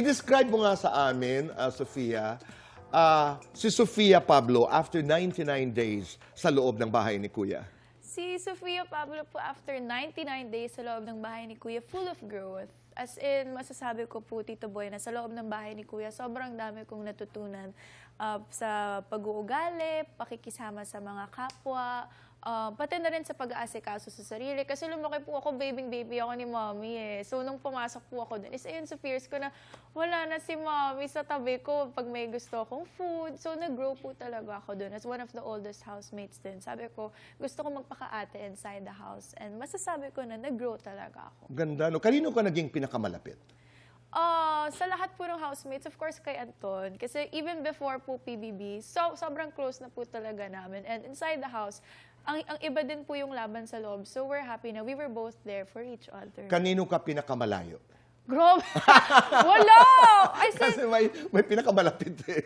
I-describe mo nga sa amin, Sofia, si Sofia Pablo after 99 days sa loob ng bahay ni Kuya. Si Sofia Pablo po after 99 days sa loob ng bahay ni Kuya, full of growth. As in, masasabi ko po, Tito Boy, na sa loob ng bahay ni Kuya, sobrang dami kong natutunan sa pag-uugali, pakikisama sa mga kapwa, pati na rin sa pag-aasikaso sa sarili. Kasi lumaki po ako, baby ako ni Mommy eh. So, nung pumasok po ako dun, is ayun sa fears ko na wala na si Mommy sa tabi ko pag may gusto akong food. So, nag-grow po talaga ako dun as one of the oldest housemates din. Sabi ko, gusto ko magpaka-ate inside the house. And masasabi ko na nag-grow talaga ako. Ganda, no? Kanino ka naging pinakamalapit? Sa lahat po ng housemates, of course kay Anton. Kasi even before po PBB, sobrang close na po talaga namin. And inside the house, ang iba din po yung laban sa loob. So we're happy na we were both there for each other. Kanino ka pinakamalayo? Grabe! Wala! I said, Kasi may pinakamalapit eh.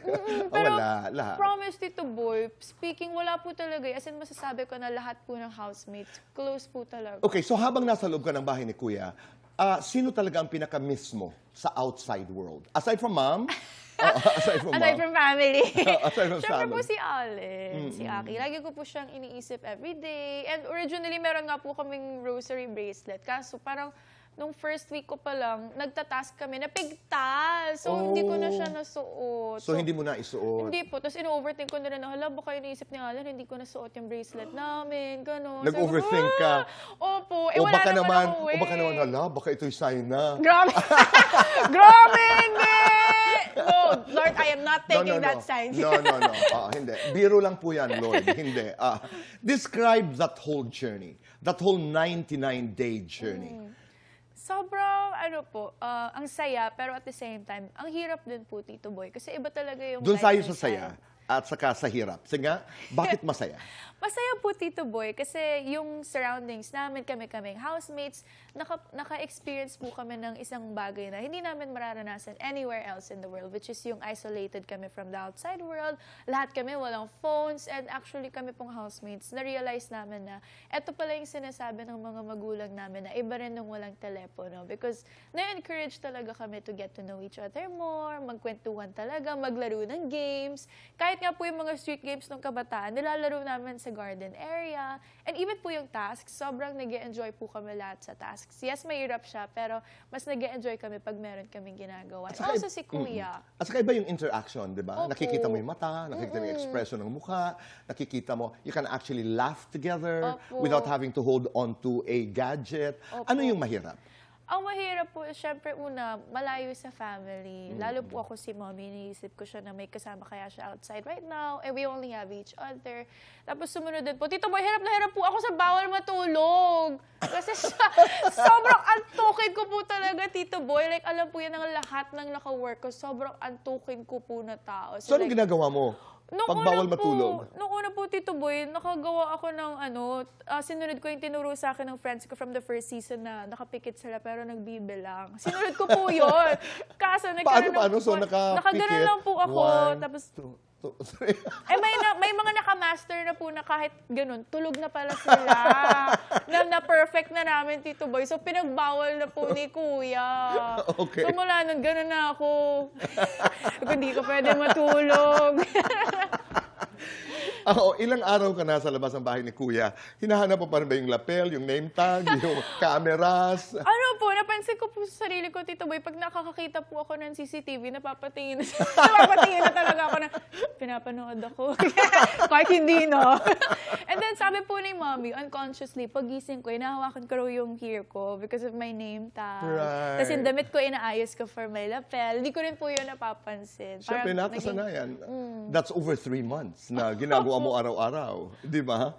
pero Wala, lahat. promise, Tito Boy, speaking, wala po talaga. As in, masasabi ko na lahat po ng housemates, close po talaga. Okay, so habang nasa loob ka ng bahay ni Kuya, sino talaga ang pinaka-miss mo sa outside world? Aside from mom? Aside from Aside mom? from family. Aside from Siyempre po family. si Allen, si Aki. Lagi ko po siyang iniisip everyday. And originally, meron nga po kaming rosary bracelet. Kaso parang nung first week ko pa lang, nagtatask kami na pigtal. So, hindi ko na siya nasuot. So, hindi mo na isuot? Hindi po. Tapos, in-overthink ko na rin, hala, baka iniisip ni Alan, hindi ko nasuot yung bracelet namin. Ganon. Nag-overthink ka? Opo. O Wala baka naman, ako eh. o baka naman, hala, baka ito'y sign na. Grabe! Grabe, hindi! No, Lord, I am not taking that sign. No. Hindi. Biro lang po yan, Lord. Hindi. Describe that whole journey. That whole 99-day journey. Sobrang, ang saya, pero at the same time, ang hirap din po, Tito Boy. Kasi iba talaga yung Doon tayo sa lifestyle. saya at saka sa hirap. Sige nga, bakit masaya? Masaya po, Tito Boy, kasi yung surroundings namin, kami-kaming housemates, naka-experience po kami ng isang bagay na hindi namin mararanasan anywhere else in the world, which is yung isolated kami from the outside world. Lahat kami walang phones, and actually kami pong housemates, na-realize namin na eto pala yung sinasabi ng mga magulang namin na iba rin nung walang telepono. Because na-encourage talaga kami to get to know each other more, magkwentuhan talaga, maglaro ng games. Kahit nga po yung mga street games ng kabataan, nilalaro namin sa garden area. And even po yung tasks, sobrang nag-e-enjoy po kami lahat sa tasks. Yes, mahirap siya, pero mas nag-e-enjoy kami pag meron kaming ginagawa. Also si Kuya. At saka iba yung interaction, di ba? Opo. Nakikita mo yung mata, nakikita mo yung expression ng mukha, nakikita mo, you can actually laugh together Opo. without having to hold on to a gadget. Opo. Ano yung mahirap? Ang mahirap po, syempre una, malayo sa family. Lalo po ako si Mommy, iniisip ko siya na may kasama kaya siya outside right now. And we only have each other. Tapos sumunod din po, Tito Boy, hirap na hirap po ako sa bawal matulog. Kasi sobrang antukin ko po talaga, Tito Boy. Like, alam po yan ng lahat ng naka-work ko. Sobrang antukin ko po na tao. So, anong ginagawa mo? Pag bawal matulog? Nung una po, Tito Boy, nakagawa ako ng sinunod ko yung tinuro sa akin ng friends ko from the first season na nakapikit sila pero nagbibilang. Sinunod ko po yun. Kaso Paano? So, nakapikit? Nakaganon lang po ako. 1, Tapos, 2, 3. may mga nakamaster na po na kahit ganun, tulog na pala sila. na perfect na namin, Tito Boy. So, pinagbawal na po ni Kuya. Okay. So, mula nun, ganun na ako. Kung hindi ko pwede matulog. Ilang araw ka na sa labas ng bahay ni Kuya? Hinahanap mo pa rin ba yung lapel, yung name tag, yung cameras? Napansin ko po sa sarili ko, Tito Boy, pag nakakakita po ako ng CCTV, napapatingin na talaga ako na, pinapanood ako. Kahit hindi, no? And then sabi po ni Mommy, unconsciously, pagising ko, inahawakan ko raw yung hair ko because of my name tag. Right. Tapos yung damit ko, inaayos ko for my lapel. Hindi ko rin po yun napapansin. Siyempre, nakasanayan. That's over 3 months na ginagawa mo araw-araw. Di ba?